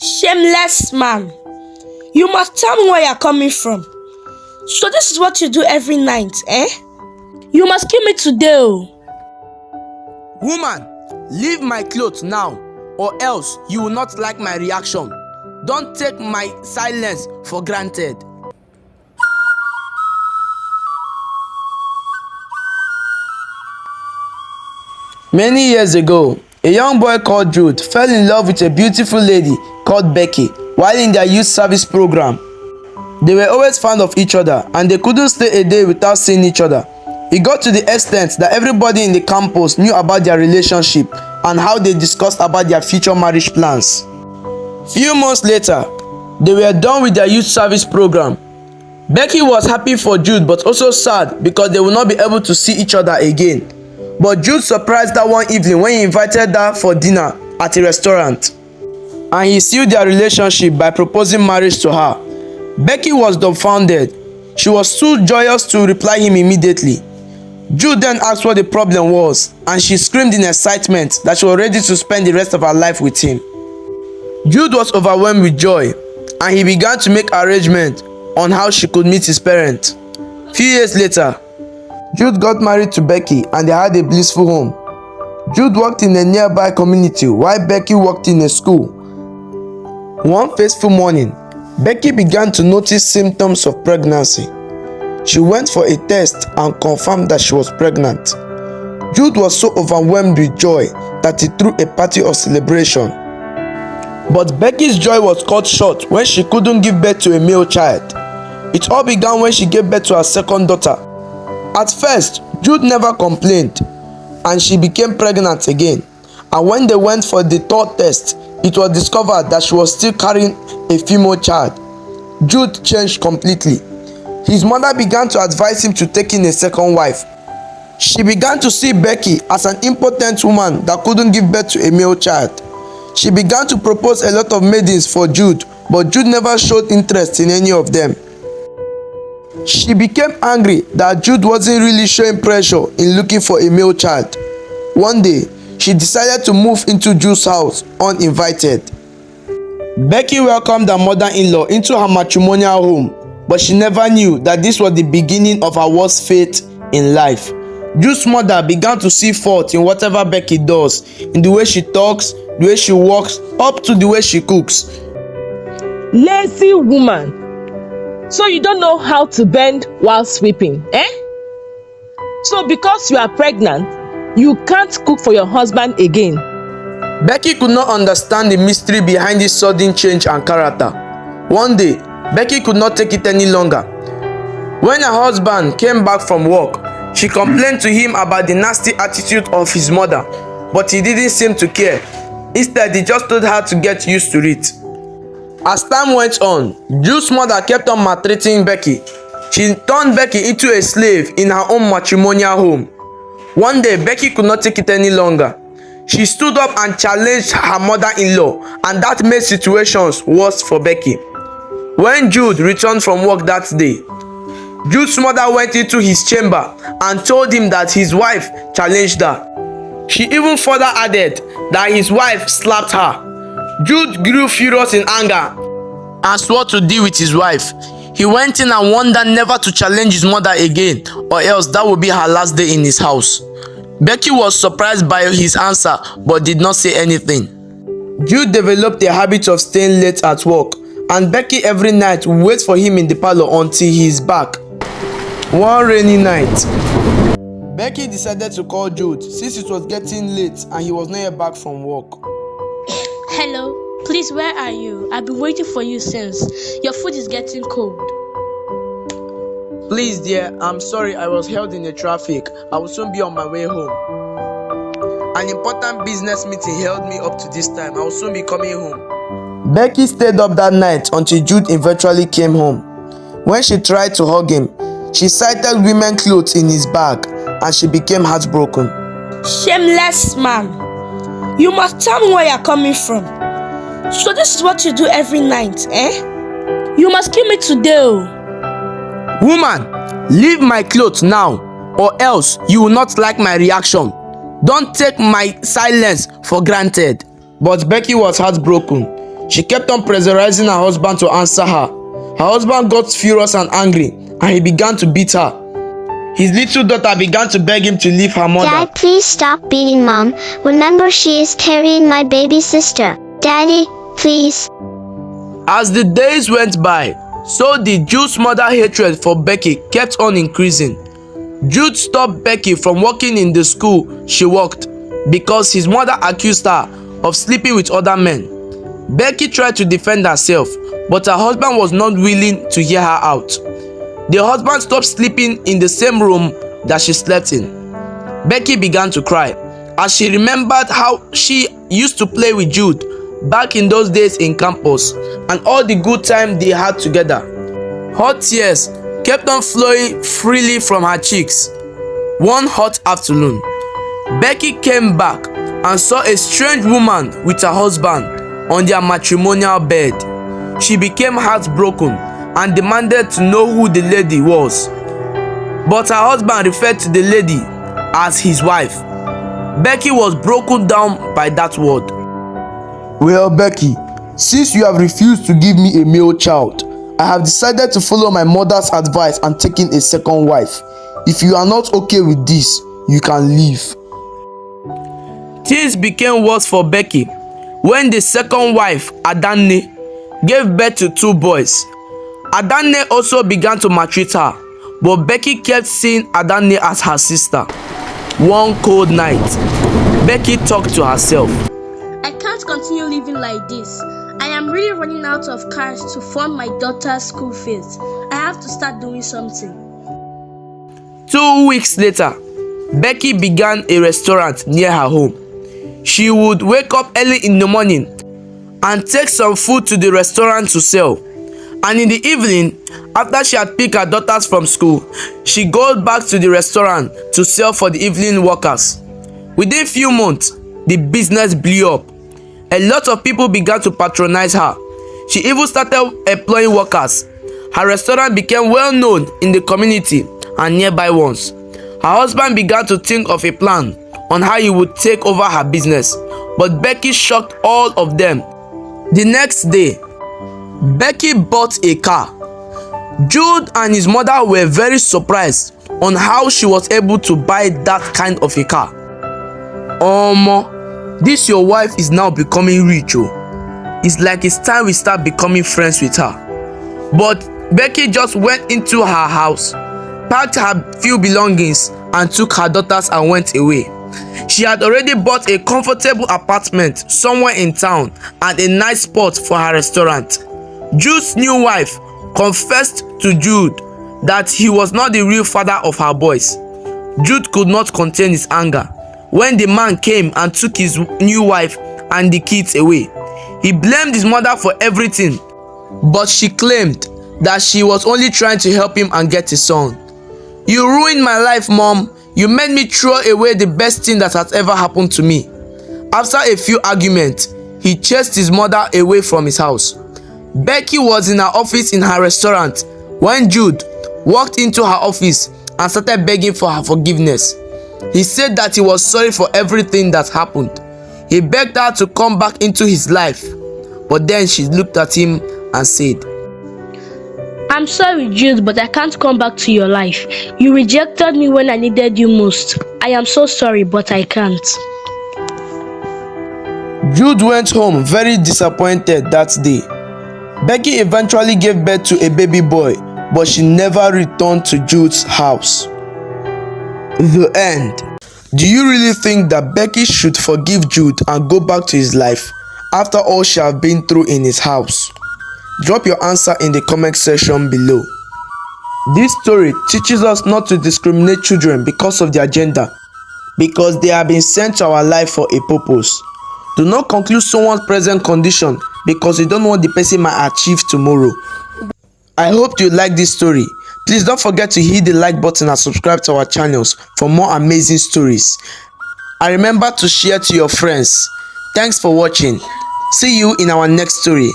Shameless man. You must tell me where you're coming from. So this is what you do every night, eh? You must kill me today, oh. Woman, leave my clothes now, or else you will not like my reaction. Don't take my silence for granted. Many years ago, a young boy called Jude fell in love with a beautiful lady called Becky while in their youth service program. They were always fond of each other and they couldn't stay a day without seeing each other. It got to the extent that everybody in the campus knew about their relationship and how they discussed about their future marriage plans. Few months later, they were done with their youth service program. Becky was happy for Jude but also sad because they would not be able to see each other again. But Jude surprised her one evening when he invited her for dinner at a restaurant. And he sealed their relationship by proposing marriage to her. Becky was dumbfounded. She was too joyous to reply him immediately. Jude then asked what the problem was, and she screamed in excitement that she was ready to spend the rest of her life with him. Jude was overwhelmed with joy, and he began to make arrangements on how she could meet his parents. Few years later, Jude got married to Becky and they had a blissful home. Jude worked in a nearby community while Becky worked in a school. One fateful morning, Becky began to notice symptoms of pregnancy. She went for a test and confirmed that she was pregnant. Jude was so overwhelmed with joy that he threw a party of celebration. But Becky's joy was cut short when she couldn't give birth to a male child. It all began when she gave birth to her second daughter. At first, Jude never complained and she became pregnant again. And when they went for the third test, it was discovered that she was still carrying a female child. Jude changed completely. His mother began to advise him to take in a second wife. She began to see Becky as an impotent woman that couldn't give birth to a male child. She began to propose a lot of maidens for Jude, but Jude never showed interest in any of them. She became angry that Jude wasn't really showing pressure in looking for a male child. One day, she decided to move into Jude's house uninvited. Becky welcomed her mother-in-law into her matrimonial home, but she never knew that this was the beginning of her worst fate in life. Jude's mother began to see fault in whatever Becky does, in the way she talks, the way she walks, up to the way she cooks. Lazy woman. So you don't know how to bend while sweeping, eh? So because you are pregnant, you can't cook for your husband again. Becky could not understand the mystery behind this sudden change and character. One day, Becky could not take it any longer. When her husband came back from work, she complained to him about the nasty attitude of his mother, but he didn't seem to care. Instead, he just told her to get used to it. As time went on, Jude's mother kept on maltreating Becky. She turned Becky into a slave in her own matrimonial home. One day, Becky could not take it any longer. She stood up and challenged her mother-in-law, and that made situations worse for Becky. When Jude returned from work that day, Jude's mother went into his chamber and told him that his wife challenged her. She even further added that his wife slapped her. Jude grew furious in anger and swore to deal with his wife. He went in and warned her never to challenge his mother again, or else that would be her last day in his house. Becky was surprised by his answer but did not say anything. Jude developed a habit of staying late at work, and Becky every night would wait for him in the parlor until he is back. One rainy night, Becky decided to call Jude since it was getting late and he was not yet back from work. Hello, please, where are you? I've been waiting for you since. Your food is getting cold. Please, dear, I'm sorry I was held in the traffic. I will soon be on my way home. An important business meeting held me up to this time. I will soon be coming home. Becky stayed up that night until Jude eventually came home. When she tried to hug him, she sighted women's clothes in his bag and she became heartbroken. Shameless man. You must tell me where you're coming from. So this is what you do every night, eh? You must kill me today, oh. Woman, leave my clothes now, or else you will not like my reaction. Don't take my silence for granted. But Becky was heartbroken. She kept on pressurizing her husband to answer her. Her husband got furious and angry, and he began to beat her. His little daughter began to beg him to leave her mother. Dad, please stop beating Mom. Remember, she is carrying my baby sister. Daddy, please. As the days went by, so the Jude's mother's hatred for Becky kept on increasing. Jude stopped Becky from working in the school she worked because his mother accused her of sleeping with other men. Becky tried to defend herself, but her husband was not willing to hear her out. The husband stopped sleeping in the same room that she slept in. Becky began to cry as she remembered how she used to play with Jude back in those days in campus and all the good time they had together. Hot tears kept on flowing freely from her cheeks. One hot afternoon, Becky came back and saw a strange woman with her husband on their matrimonial bed. She became heartbroken and demanded to know who the lady was. But her husband referred to the lady as his wife. Becky was broken down by that word. Well, Becky, since you have refused to give me a male child, I have decided to follow my mother's advice and taking a second wife. If you are not okay with this, you can leave. Things became worse for Becky when the second wife, Adanne, gave birth to 2 boys. Adanne also began to maltreat her, but Becky kept seeing Adanne as her sister. One cold night, Becky talked to herself. I can't continue living like this. I am really running out of cash to fund my daughter's school fees. I have to start doing something. 2 weeks later, Becky began a restaurant near her home. She would wake up early in the morning and take some food to the restaurant to sell. And in the evening, after she had picked her daughters from school, she goes back to the restaurant to sell for the evening workers. Within few months, the business blew up. A lot of people began to patronize her. She even started employing workers. Her restaurant became well known in the community and nearby ones. Her husband began to think of a plan on how he would take over her business, but Becky shocked all of them. The next day, Becky bought a car. Jude and his mother were very surprised on how she was able to buy that kind of a car. This your wife is now becoming rich. It's like it's time we start becoming friends with her. But Becky just went into her house, packed her few belongings and took her daughters and went away. She had already bought a comfortable apartment somewhere in town and a nice spot for her restaurant. Jude's new wife confessed to Jude that he was not the real father of her boys. Jude could not contain his anger when the man came and took his new wife and the kids away. He blamed his mother for everything, but she claimed that she was only trying to help him and get his son. You ruined my life, Mom. You made me throw away the best thing that has ever happened to me. After a few arguments, he chased his mother away from his house. Becky was in her office in her restaurant when Jude walked into her office and started begging for her forgiveness. He said that he was sorry for everything that happened. He begged her to come back into his life, but then she looked at him and said, I'm sorry, Jude, but I can't come back to your life. You rejected me when I needed you most. I am so sorry, but I can't. Jude went home very disappointed that day. Becky eventually gave birth to a baby boy, but she never returned to Jude's house. The end. Do you really think that Becky should forgive Jude and go back to his life after all she has been through in his house? Drop your answer in the comment section below. This story teaches us not to discriminate children because of their gender, because they have been sent to our life for a purpose. Do not conclude someone's present condition because you don't know what the person might achieve tomorrow. I hope you like this story. Please don't forget to hit the like button and subscribe to our channels for more amazing stories. And remember to share to your friends. Thanks for watching. See you in our next story.